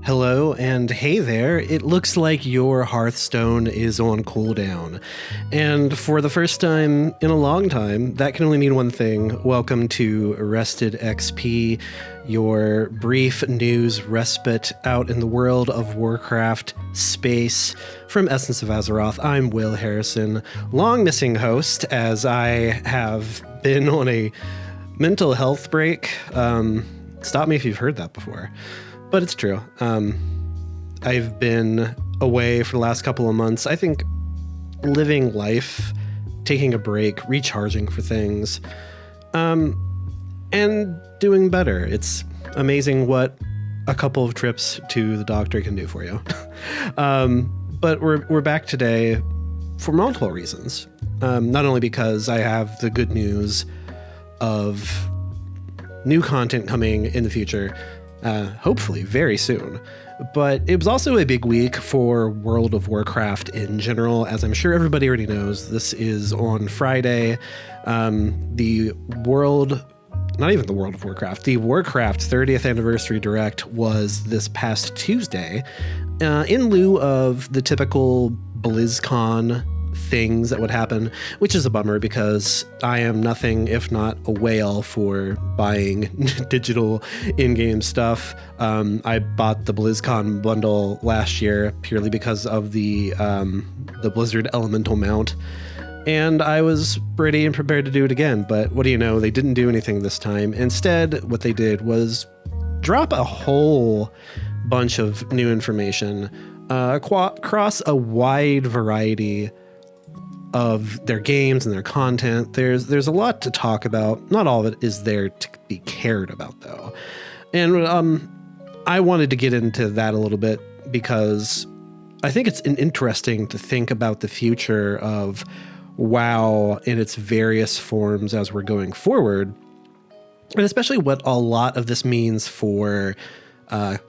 Hello and hey there. It looks like your Hearthstone is on cooldown. And for the first time in a long time, that can only mean one thing. Welcome to Arrested XP, your brief news respite out in the World of Warcraft space. From Essence of Azeroth, I'm Will Harrison, long missing host as I have been on a mental health break. Stop me if you've heard that before. But it's true. I've been away for the last couple of months. I think living life, taking a break, recharging for things, and doing better. It's amazing what a couple of trips to the doctor can do for you. But we're back today for multiple reasons. Not only because I have the good news of new content coming in the future, hopefully very soon. But it was also a big week for World of Warcraft in general. As I'm sure everybody already knows, this is on Friday. The Warcraft 30th Anniversary Direct was this past Tuesday. In lieu of the typical BlizzCon things that would happen, which is a bummer because I am nothing if not a whale for buying digital in-game stuff. I bought the BlizzCon bundle last year purely because of the Blizzard Elemental mount, and I was ready and prepared to do it again. But what do you know? They didn't do anything this time. Instead, what they did was drop a whole bunch of new information across a wide variety of their games and their content. There's a lot to talk about. Not all of it is there to be cared about, though. And I wanted to get into that a little bit because I think it's interesting to think about the future of WoW in its various forms as we're going forward, and especially what a lot of this means for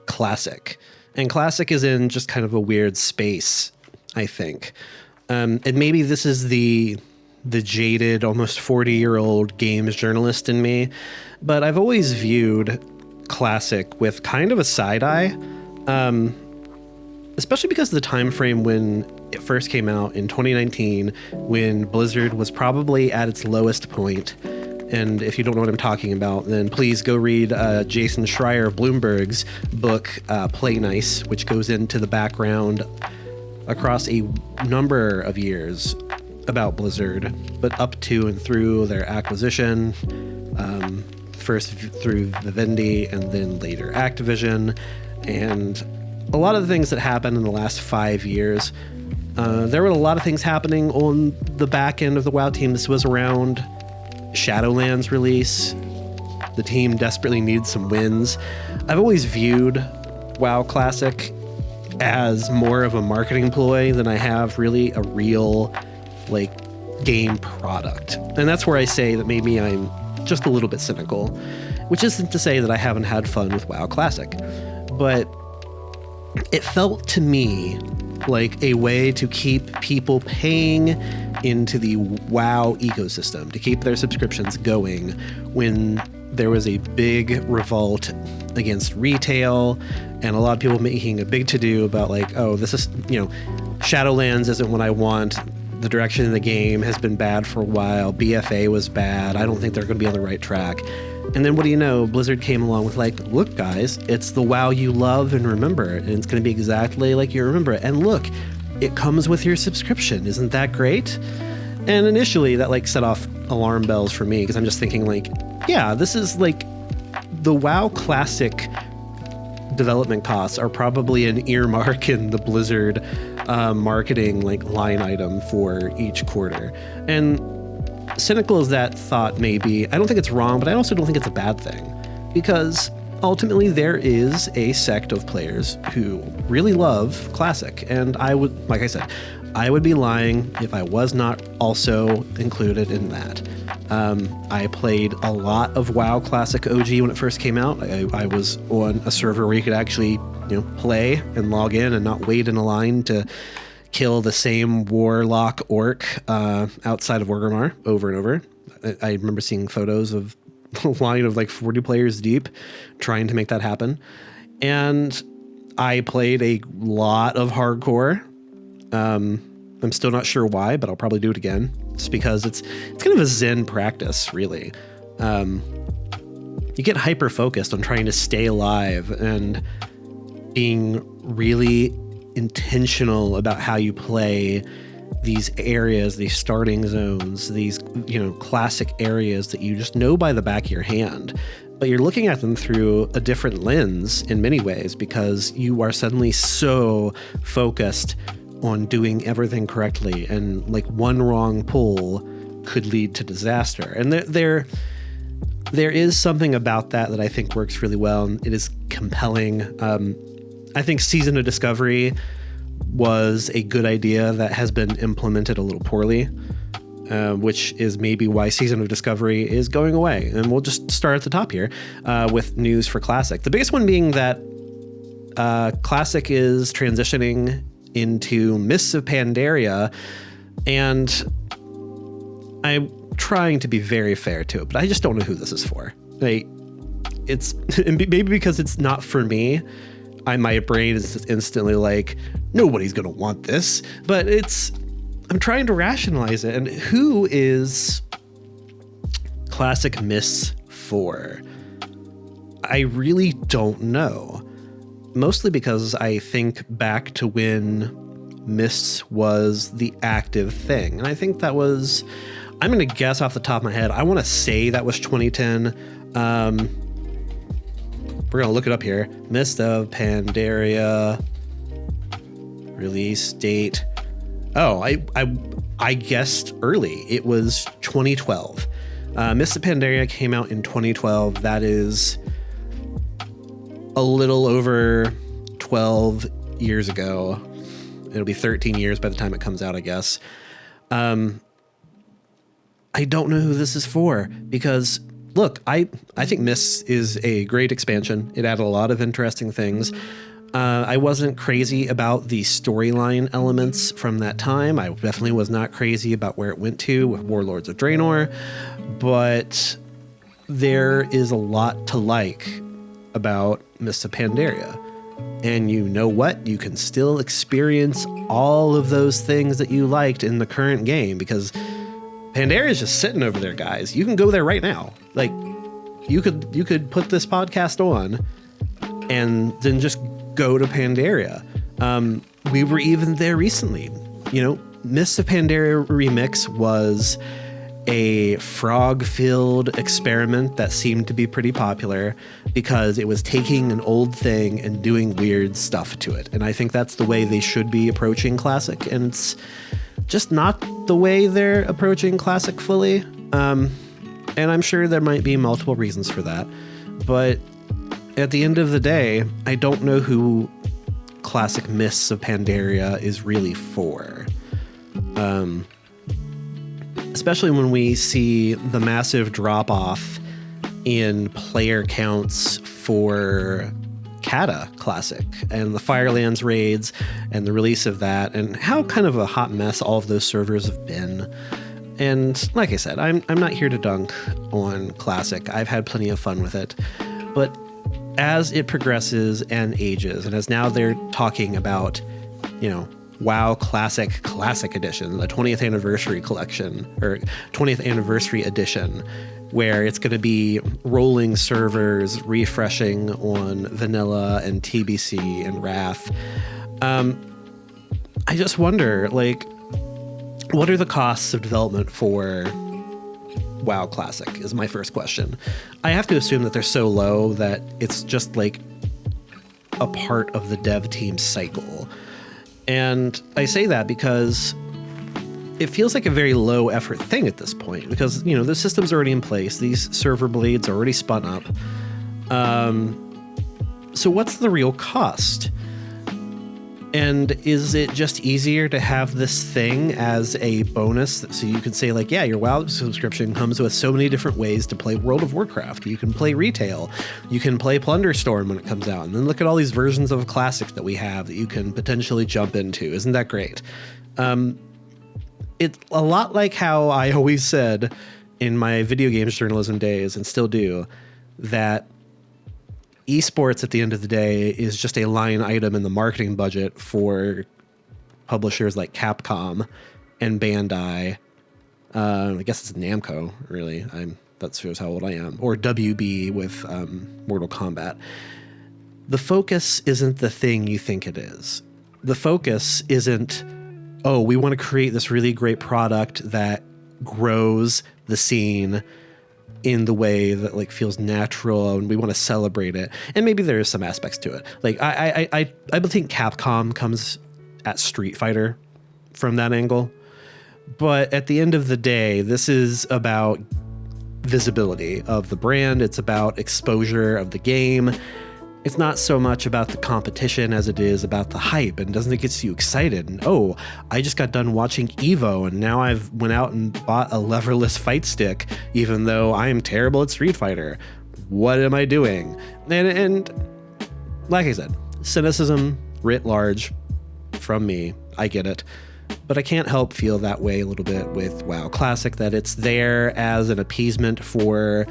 Classic. And Classic is in just kind of a weird space, I think. And maybe this is the jaded, almost 40-year-old games journalist in me, but I've always viewed Classic with kind of a side eye, especially because of the time frame when it first came out in 2019, when Blizzard was probably at its lowest point. And if you don't know what I'm talking about, then please go read Jason Schreier of Bloomberg's book, Play Nice, which goes into the background across a number of years about Blizzard, but up to and through their acquisition, first through Vivendi and then later Activision, and a lot of the things that happened in the last 5 years. There were a lot of things happening on the back end of the WoW team. This was around Shadowlands release. The team desperately needs some wins. I've always viewed WoW Classic as more of a marketing ploy than I have really a real game product. And that's where I say that maybe I'm just a little bit cynical, which isn't to say that I haven't had fun with WoW Classic, but it felt to me like a way to keep people paying into the WoW ecosystem, to keep their subscriptions going when there was a big revolt against retail and a lot of people making a big to-do about this is, Shadowlands isn't what I want. The direction of the game has been bad for a while. BFA was bad. I don't think they're going to be on the right track. And then what do you know? Blizzard came along with look, guys, it's the WoW you love and remember, and it's going to be exactly like you remember it. And look, it comes with your subscription. Isn't that great? And initially that set off alarm bells for me because I'm just thinking yeah, this is the WoW Classic development costs are probably an earmark in the Blizzard marketing line item for each quarter. And cynical as that thought may be, I don't think it's wrong, but I also don't think it's a bad thing, because ultimately there is a sect of players who really love Classic, and I would, like I said, I would be lying if I was not also included in that. I played a lot of WoW Classic OG when it first came out. I was on a server where you could actually, play and log in and not wait in a line to kill the same warlock orc outside of Orgrimmar over and over. I remember seeing photos of a line of 40 players deep trying to make that happen. And I played a lot of hardcore. I'm still not sure why, but I'll probably do it again. Just because it's kind of a Zen practice, really. You get hyper focused on trying to stay alive and being really intentional about how you play these areas, these starting zones, these, classic areas that you just know by the back of your hand. But you're looking at them through a different lens in many ways because you are suddenly so focused on doing everything correctly, and like one wrong pull could lead to disaster. And there is something about that I think works really well, and it is compelling. I think Season of Discovery was a good idea that has been implemented a little poorly, which is maybe why Season of Discovery is going away. And we'll just start at the top here with news for Classic. The biggest one being that Classic is transitioning into Mists of Pandaria, and I'm trying to be very fair to it, but I just don't know who this is for. It's maybe because it's not for me. My brain is just instantly like, nobody's gonna want this, but I'm trying to rationalize it. And who is Classic Mists for? I really don't know. Mostly because I think back to when Mists was the active thing. And I think that was, I'm going to guess off the top of my head, I want to say that was 2010. We're going to look it up here. Mist of Pandaria release date. Oh, I guessed early. It was 2012. Mist of Pandaria came out in 2012. That is a little over 12 years ago. It'll be 13 years by the time it comes out, I guess. I don't know who this is for because, look, I think Mists is a great expansion. It added a lot of interesting things. I wasn't crazy about the storyline elements from that time. I definitely was not crazy about where it went to with Warlords of Draenor, but there is a lot to like about Mists of Pandaria. And you know what? You can still experience all of those things that you liked in the current game because Pandaria is just sitting over there, guys. You can go there right now. Like, you could put this podcast on and then just go to Pandaria. We were even there recently. Mists of Pandaria Remix was a frog-filled experiment that seemed to be pretty popular because it was taking an old thing and doing weird stuff to it. And I think that's the way they should be approaching Classic, and it's just not the way they're approaching Classic fully. And I'm sure there might be multiple reasons for that. But at the end of the day, I don't know who Classic Mists of Pandaria is really for. Especially when we see the massive drop-off in player counts for Kata Classic and the Firelands raids and the release of that, and how kind of a hot mess all of those servers have been. And like I said, I'm not here to dunk on Classic. I've had plenty of fun with it. But as it progresses and ages, and as now they're talking about, WoW Classic Edition, the 20th anniversary collection, or 20th anniversary edition, where it's going to be rolling servers, refreshing on Vanilla and TBC and Wrath. I just wonder, what are the costs of development for WoW Classic is my first question. I have to assume that they're so low that it's just like a part of the dev team's cycle. And I say that because it feels like a very low effort thing at this point because, the system's already in place. These server blades are already spun up. So what's the real cost? And is it just easier to have this thing as a bonus? So you can say your WoW subscription comes with so many different ways to play World of Warcraft. You can play retail. You can play Plunderstorm when it comes out. And then look at all these versions of Classic that we have that you can potentially jump into. Isn't that great? It's a lot like how I always said in my video games journalism days, and still do, that esports at the end of the day is just a line item in the marketing budget for publishers like Capcom and Bandai. I guess it's Namco, really. That shows how old I am. Or WB with Mortal Kombat. The focus isn't the thing you think it is. The focus isn't, oh, we want to create this really great product that grows the scene in the way that like feels natural, and we want to celebrate it. And maybe there is some aspects to it. Like I think Capcom comes at Street Fighter from that angle. But at the end of the day, this is about visibility of the brand. It's about exposure of the game. It's not so much about the competition as it is about the hype. And doesn't it get you excited? And oh, I just got done watching Evo, and now I've went out and bought a leverless fight stick, even though I am terrible at Street Fighter. What am I doing? And like I said, cynicism writ large from me. I get it. But I can't help feel that way a little bit with WoW Classic, that it's there as an appeasement for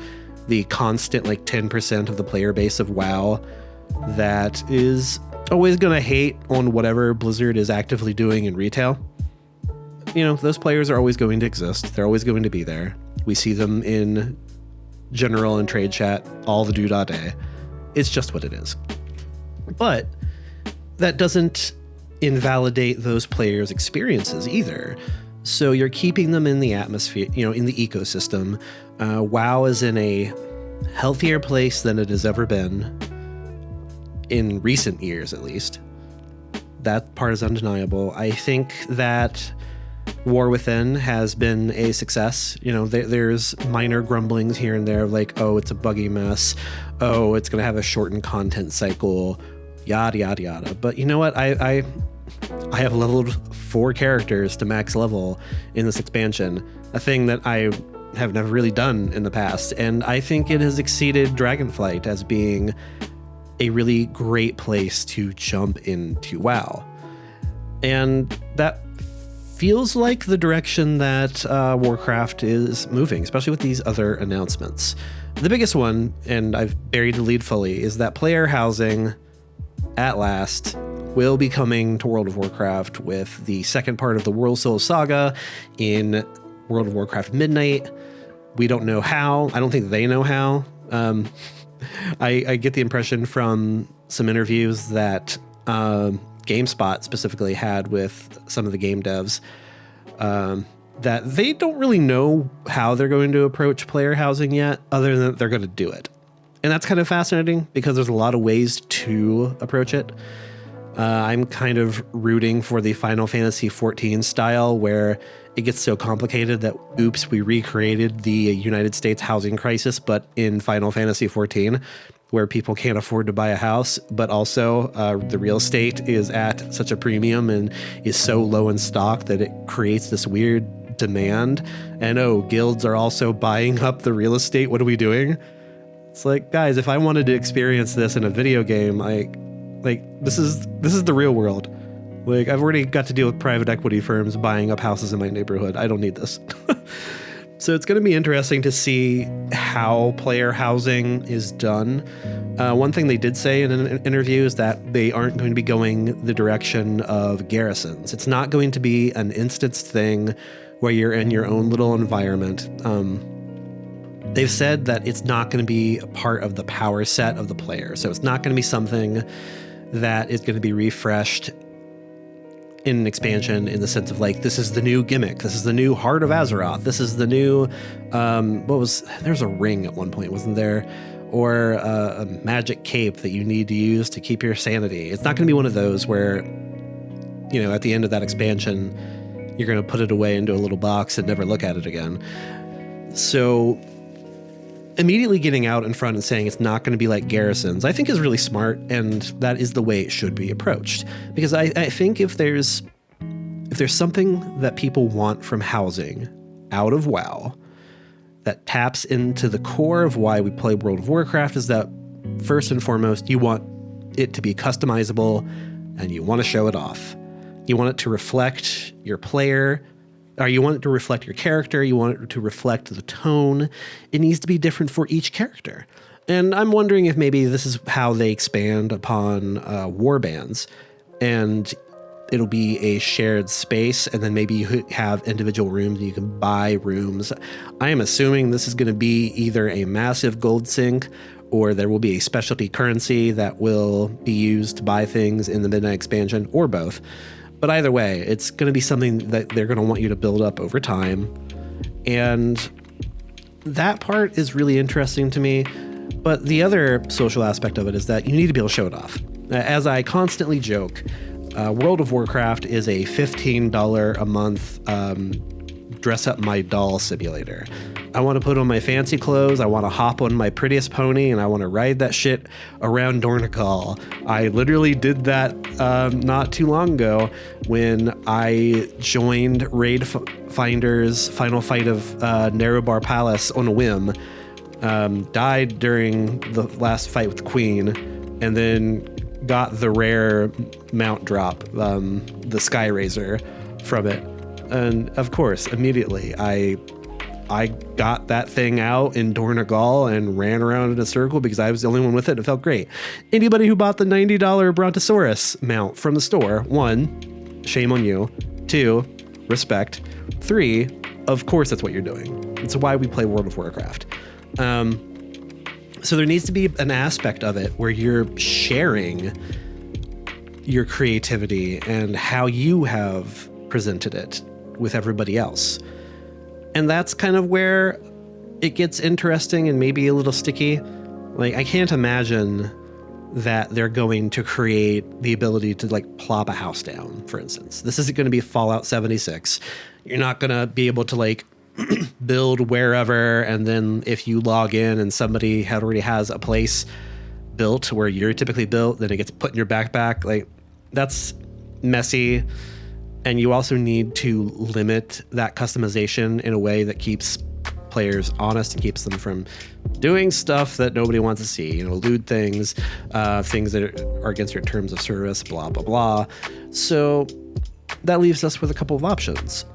the constant like 10% of the player base of WoW that is always going to hate on whatever Blizzard is actively doing in retail. You know, those players are always going to exist. They're always going to be there. We see them in general and trade chat all the day. It's just what it is. But that doesn't invalidate those players' experiences either. So you're keeping them in the atmosphere, you know, in the ecosystem. WoW is in a healthier place than it has ever been in recent years, at least. That part is undeniable. I think that War Within has been a success. You know, there's minor grumblings here and there, like, oh, it's a buggy mess. Oh, it's going to have a shortened content cycle, yada, yada, yada. But you know what? I have leveled 4 characters to max level in this expansion, a thing that I have never really done in the past. And I think it has exceeded Dragonflight as being a really great place to jump into WoW. And that feels like the direction that Warcraft is moving, especially with these other announcements. The biggest one, and I've buried the lead fully, is that player housing at last will be coming to World of Warcraft with the second part of the World Soul Saga in World of Warcraft Midnight. We don't know how. I don't think they know how. I get the impression from some interviews that GameSpot specifically had with some of the game devs that they don't really know how they're going to approach player housing yet, other than that they're going to do it. And that's kind of fascinating because there's a lot of ways to approach it. I'm kind of rooting for the Final Fantasy XIV style, where it gets so complicated that, oops, we recreated the United States housing crisis, but in Final Fantasy XIV, where people can't afford to buy a house, but also the real estate is at such a premium and is so low in stock that it creates this weird demand. And oh, guilds are also buying up the real estate. What are we doing? It's like, guys, if I wanted to experience this in a video game, like this is the real world. Like, I've already got to deal with private equity firms buying up houses in my neighborhood. I don't need this. So it's going to be interesting to see how player housing is done. One thing they did say in an interview is that they aren't going to be going the direction of garrisons. It's not going to be an instanced thing where you're in your own little environment. They've said that it's not going to be a part of the power set of the player. So it's not going to be something that is going to be refreshed in an expansion, in the sense of like, this is the new gimmick, this is the new Heart of Azeroth, this is the new there's a ring at one point, wasn't there? Or a magic cape that you need to use to keep your sanity. It's not going to be one of those where, you know, at the end of that expansion, you're going to put it away into a little box and never look at it again. So immediately getting out in front and saying it's not going to be like garrisons, I think is really smart, and that is the way it should be approached. Because I think if there's something that people want from housing out of WoW that taps into the core of why we play World of Warcraft, is that first and foremost, you want it to be customizable and you want to show it off. You want it to reflect your player, or you want it to reflect your character, you want it to reflect the tone. It needs to be different for each character. And I'm wondering if maybe this is how they expand upon warbands, and it'll be a shared space, and then maybe you have individual rooms and you can buy rooms. I am assuming this is going to be either a massive gold sink, or there will be a specialty currency that will be used to buy things in the Midnight expansion, or both. But either way, it's going to be something that they're going to want you to build up over time. And that part is really interesting to me. But the other social aspect of it is that you need to be able to show it off. As I constantly joke, World of Warcraft is a $15 a month dress up my doll simulator. I want to put on my fancy clothes, I want to hop on my prettiest pony, and I want to ride that shit around Dornical. I literally did that not too long ago when I joined Raid Finder's final fight of Narrowbar Palace on a whim. Died during the last fight with the Queen, and then got the rare mount drop, the Sky Razor, from it. And of course, immediately I got that thing out in Dornigal and ran around in a circle because I was the only one with it and it felt great. Anybody who bought the $90 Brontosaurus mount from the store, 1, shame on you. 2, respect. 3, of course that's what you're doing. It's why we play World of Warcraft. So there needs to be an aspect of it where you're sharing your creativity and how you have presented it with everybody else. And that's kind of where it gets interesting and maybe a little sticky. Like, I can't imagine that they're going to create the ability to like plop a house down, for instance. This isn't going to be Fallout 76. You're not going to be able to like build wherever, and then if you log in and somebody already has a place built where you're typically built, then it gets put in your backpack. Like, that's messy. And you also need to limit that customization in a way that keeps players honest and keeps them from doing stuff that nobody wants to see, you know, lewd things, things that are against your terms of service, blah, blah, blah. So that leaves us with a couple of options.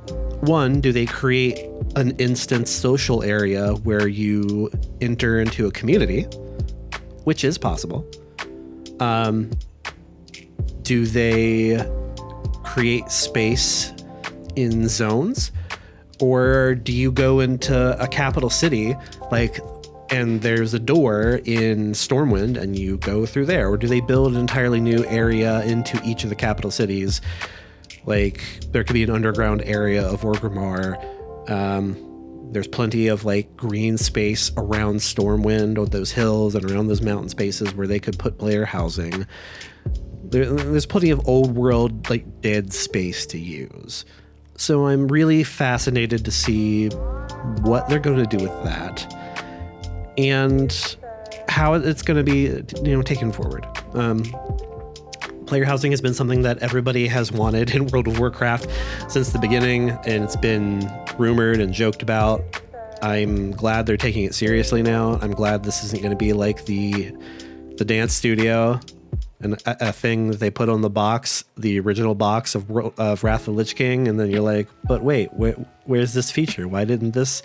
1, do they create an instant social area where you enter into a community, which is possible? Do they create space in zones, or do you go into a capital city, like, and there's a door in Stormwind and you go through there? Or do they build an entirely new area into each of the capital cities? Like, there could be an underground area of Orgrimmar. There's plenty of like green space around Stormwind or those hills and around those mountain spaces where they could put player housing. There's plenty of old world, like, dead space to use. So I'm really fascinated to see what they're going to do with that and how it's going to be, you know, taken forward. Player housing has been something that everybody has wanted in World of Warcraft since the beginning, and it's been rumored and joked about. I'm glad they're taking it seriously now. I'm glad this isn't going to be like the dance studio and a thing that they put on the box, the original box of Wrath of the Lich King, and then you're like, but wait, where's this feature? Why didn't this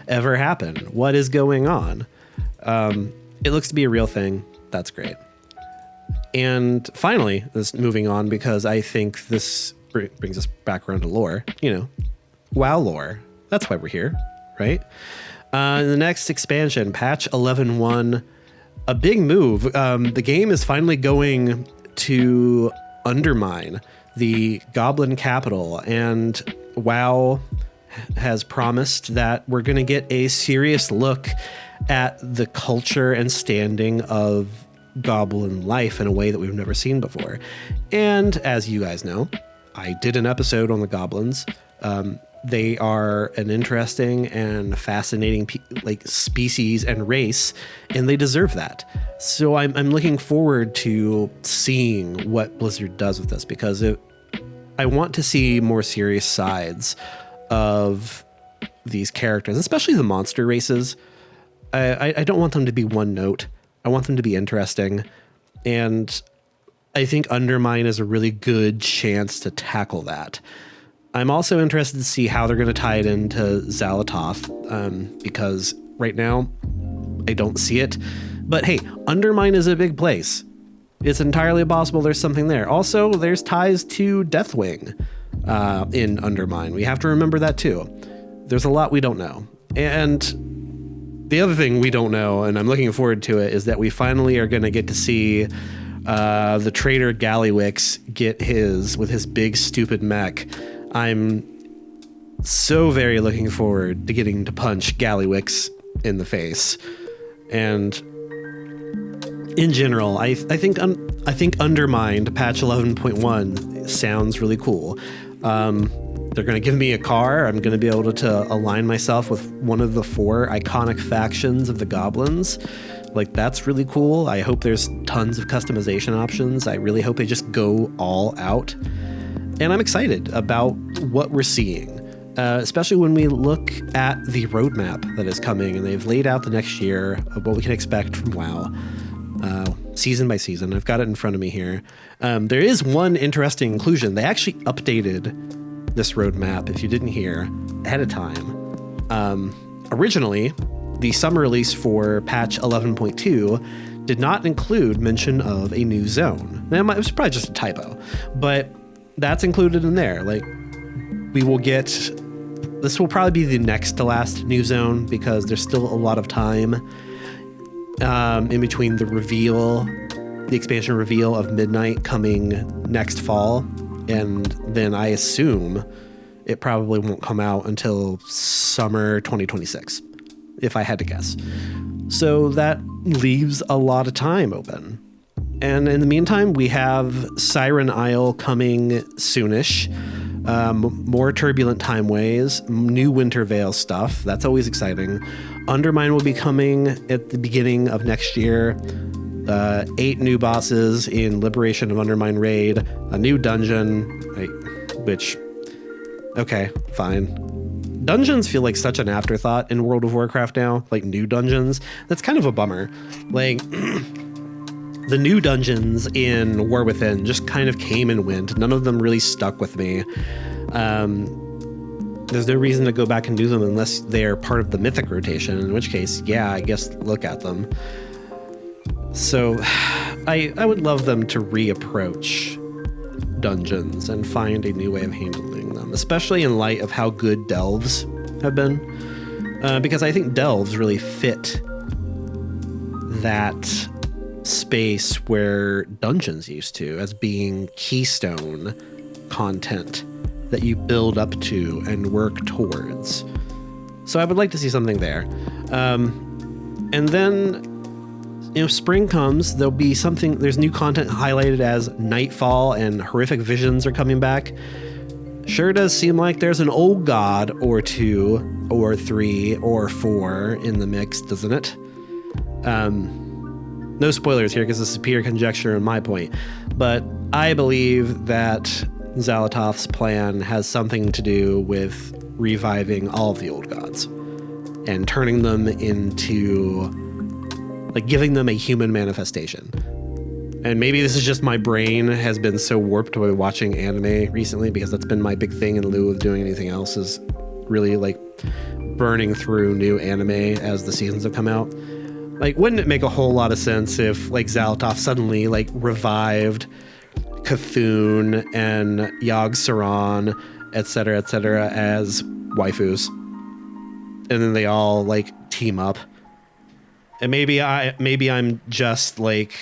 ever happen? What is going on? It looks to be a real thing. That's great. And finally, this moving on, because I think this brings us back around to lore, you know, WoW lore. That's why we're here, right? In the next expansion, patch 11.1, a big move. The game is finally going to undermine the Goblin capital, and WoW has promised that we're going to get a serious look at the culture and standing of Goblin life in a way that we've never seen before. And as you guys know, I did an episode on the Goblins. They are an interesting and fascinating species and race, and they deserve that. So I'm looking forward to seeing what Blizzard does with this, because I want to see more serious sides of these characters, especially the monster races. I don't want them to be one note. I want them to be interesting, and I think Undermine is a really good chance to tackle that. I'm also interested to see how they're going to tie it into Xalatoth, because right now I don't see it. But hey, Undermine is a big place. It's entirely possible there's something there. Also, there's ties to Deathwing in Undermine. We have to remember that too. There's a lot we don't know. And the other thing we don't know, and I'm looking forward to it, is that we finally are going to get to see the traitor Gallywix get with his big stupid mech. I'm so very looking forward to getting to punch Gallywix in the face. And in general, I think Undermined patch 11.1 sounds really cool. They're going to give me a car. I'm going to be able to align myself with one of the 4 iconic factions of the goblins. Like, that's really cool. I hope there's tons of customization options. I really hope they just go all out. And I'm excited about what we're seeing, especially when we look at the roadmap that is coming, and they've laid out the next year of what we can expect from WoW, season by season. I've got it in front of me here. There is one interesting inclusion. They actually updated this roadmap, if you didn't hear, ahead of time. Originally, the summer release for patch 11.2 did not include mention of a new zone. Now, it was probably just a typo, but that's included in there. Like, we will get, this will probably be the next to last new zone, because there's still a lot of time in between the expansion reveal of Midnight coming next fall, and then I assume it probably won't come out until summer 2026, if I had to guess. So that leaves a lot of time open. And in the meantime, we have Siren Isle coming soonish, more Turbulent Timeways, new Winter Veil stuff. That's always exciting. Undermine will be coming at the beginning of next year. 8 new bosses in Liberation of Undermine Raid, a new dungeon, which, okay, fine. Dungeons feel like such an afterthought in World of Warcraft now, like new dungeons. That's kind of a bummer. Like, the new dungeons in War Within just kind of came and went. None of them really stuck with me. There's no reason to go back and do them unless they're part of the Mythic rotation, in which case, yeah, I guess look at them. So I would love them to reapproach dungeons and find a new way of handling them, especially in light of how good delves have been. Because I think delves really fit that space where dungeons used to, as being keystone content that you build up to and work towards. So I would like to see something there. And then, spring comes, there'll be something, there's new content highlighted as Nightfall and Horrific Visions are coming back. Sure does seem like there's an old god or 2 or 3 or 4 in the mix, doesn't it? No spoilers here, because this is pure conjecture on my point, but I believe that Zalatoth's plan has something to do with reviving all of the old gods and turning them into, like, giving them a human manifestation. And maybe this is just my brain has been so warped by watching anime recently, because that's been my big thing in lieu of doing anything else, is really like burning through new anime as the seasons have come out. Like, wouldn't it make a whole lot of sense if, like, Zalatoth suddenly, like, revived Cthulhu and Yogg-Saron, etc., as waifus, and then they all, like, team up? And maybe I'm just, like,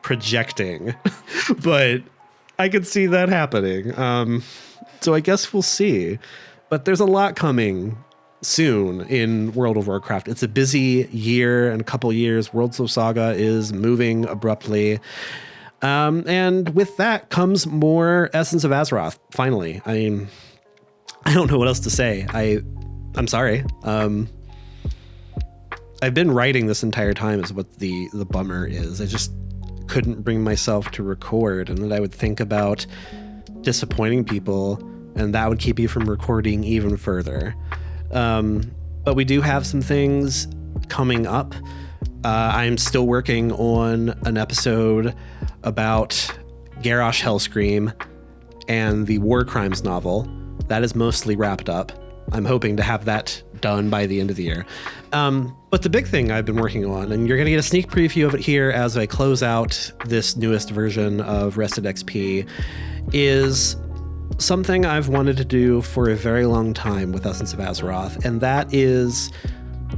projecting, but I could see that happening. So I guess we'll see. But there's a lot coming soon in World of Warcraft. It's a busy year and a couple years. Worlds of Saga is moving abruptly. And with that comes more Essence of Azeroth, finally. I mean, I don't know what else to say. I'm sorry. I've been writing this entire time is what the bummer is. I just couldn't bring myself to record, and then I would think about disappointing people, and that would keep you from recording even further. But we do have some things coming up. I'm still working on an episode about Garrosh Hellscream and the War Crimes novel. That is mostly wrapped up. I'm hoping to have that done by the end of the year. But the big thing I've been working on, and you're going to get a sneak preview of it here as I close out this newest version of Rested XP, is something I've wanted to do for a very long time with Essence of Azeroth, and that is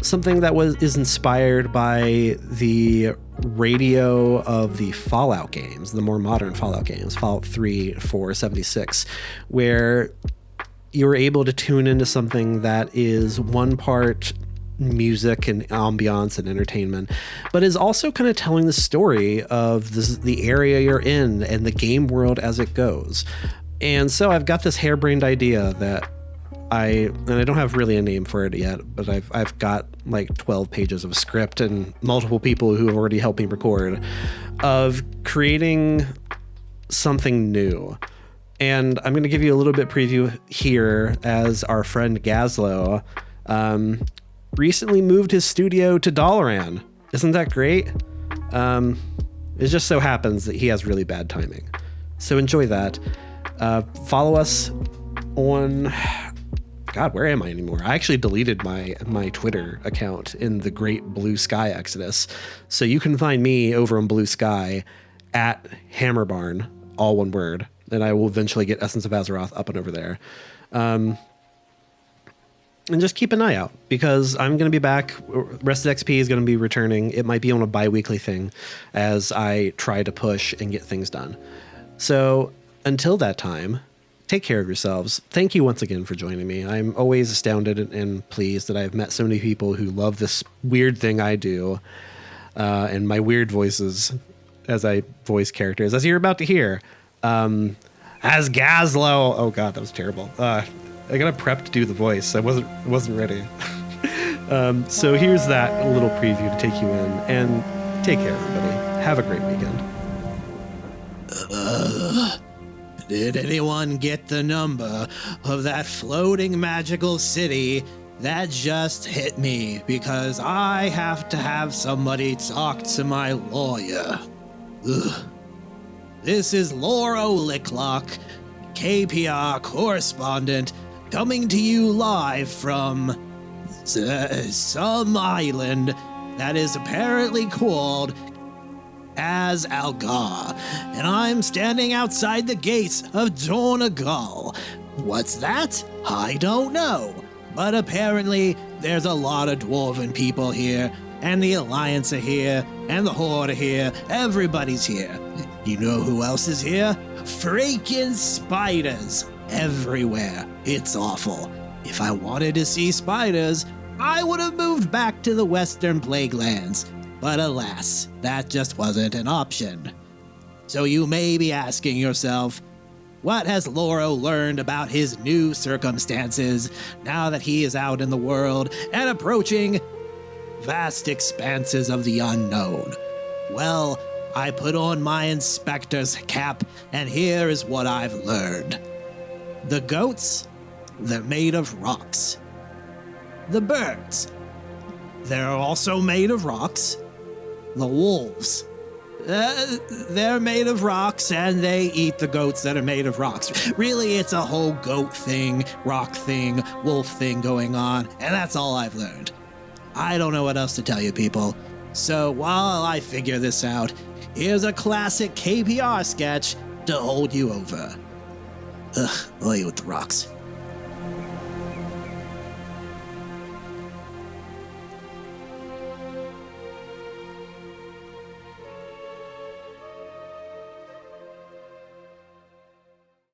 something that is inspired by the radio of the Fallout games, the more modern Fallout games, Fallout 3, 4, 76, where you're able to tune into something that is one part music and ambiance and entertainment, but is also kind of telling the story of the area you're in and the game world as it goes. And so I've got this harebrained idea that I don't have really a name for it yet, but I've got like 12 pages of script and multiple people who have already helped me record, of creating something new. And I'm going to give you a little bit preview here, as our friend Gazlo recently moved his studio to Dalaran. Isn't that great? It just so happens that he has really bad timing. So enjoy that. Follow us on... God, where am I anymore? I actually deleted my Twitter account in the great Blue Sky exodus. So you can find me over on Blue Sky at Hammerbarn, all one word. And I will eventually get Essence of Azeroth up and over there. And just keep an eye out, because I'm going to be back. Rested XP is going to be returning. It might be on a bi-weekly thing as I try to push and get things done. So until that time, take care of yourselves. Thank you once again for joining me. I'm always astounded and pleased that I've met so many people who love this weird thing I do, and my weird voices as I voice characters, as you're about to hear. As Gazlo. Oh God, that was terrible. I got to prep to do the voice. I wasn't ready. So here's that little preview to take you in, and take care, everybody. Have a great weekend. Did anyone get the number of that floating magical city that just hit me? Because I have to have somebody talk to my lawyer. Ugh. This is Lauro Licklock, KPR correspondent, coming to you live from some island that is apparently called as Algar, and I'm standing outside the gates of Dornagal. What's that? I don't know, but apparently there's a lot of dwarven people here, and the Alliance are here, and the Horde are here. Everybody's here. You know who else is here? Freaking spiders everywhere. It's awful. If I wanted to see spiders, I would have moved back to the Western Plaguelands. But alas, that just wasn't an option. So you may be asking yourself, what has Lauro learned about his new circumstances now that he is out in the world and approaching vast expanses of the unknown? Well, I put on my inspector's cap, and here is what I've learned. The goats, they're made of rocks. The birds, they're also made of rocks. The wolves, they're made of rocks, and they eat the goats that are made of rocks. Really, it's a whole goat thing, rock thing, wolf thing going on, and that's all I've learned. I don't know what else to tell you, people. So while I figure this out, here's a classic KPR sketch to hold you over. Ugh, I'll you with the rocks.